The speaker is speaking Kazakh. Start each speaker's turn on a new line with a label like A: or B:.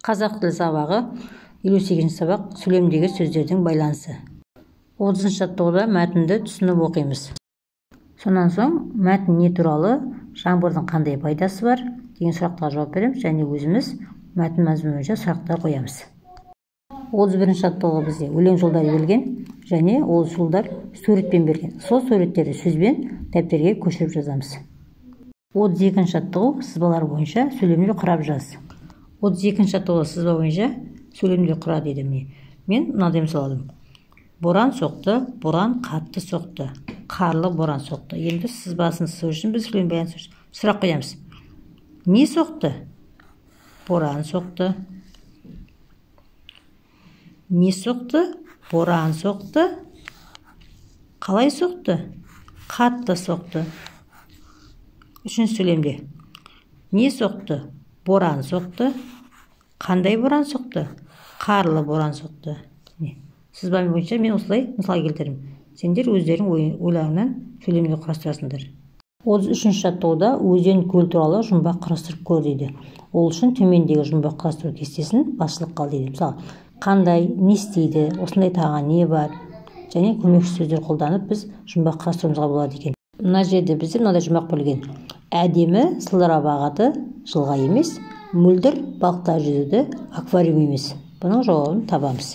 A: Қазақ тілі сабағы 58 сабақ сөйлемдегі сөздердің байланысы. 30 жаттығуда мәтінді түсініп оқимыз. Сонан соң мәтін не туралы, жаңбырдың қандай пайдасы бар деген сұрақтарға жауап береміз және өзіміз мәтін мазмұны бойынша сұрақтар қоямыз. 31 жаттығуға бізде өлең жолдары берілген және ол жолдар суретпен берген. Сол суреттерді сөзбен дәптерге көшіріп жазамыз. 32 жаттығу сызбалар бойынша сөйлемді құрап жаз. 32 жаттығу сызба бойынша сөйлемді құра деді міне. Мен мынадай мысал алдым. Боран соқты, боран қатты соқты. Қарлы боран соқты. Енді сызбасын сызу үшін біз сөйлем байланысы сұрақ қоямыз. Не соқты? Боран соқты. Не соқты? Боран соқты. Қалай соқты? Қатты соқты. Үшінші сөйлемде. Не соқты? Боран соқты. Қандай боран соқты? Қарлы боран соқты. Сызба бойынша мен осылай мысал келтірдім. Сендер өздерің ойларыңнан сөйлемді құрастырасыңдар. 33 жаттығуда өзен көл туралы жұмбақ құрастырып көр дейді. Ол үшін төмендегі жұмбақ құрастыру кестесін басшылыққа ал дейді. Мысалы, қандай, не істейді, осындай тағам не бар және көмекші сөздер қолданып біз жұмбақ құрастыруымызға болады екен. Мына жерде бізде мынадай жұмбақ бөлген. Әдемі сылдырап ағады жылға емес, мөлдір балықтар жүзеді аквариум емес. Бұның жауабын табамыз.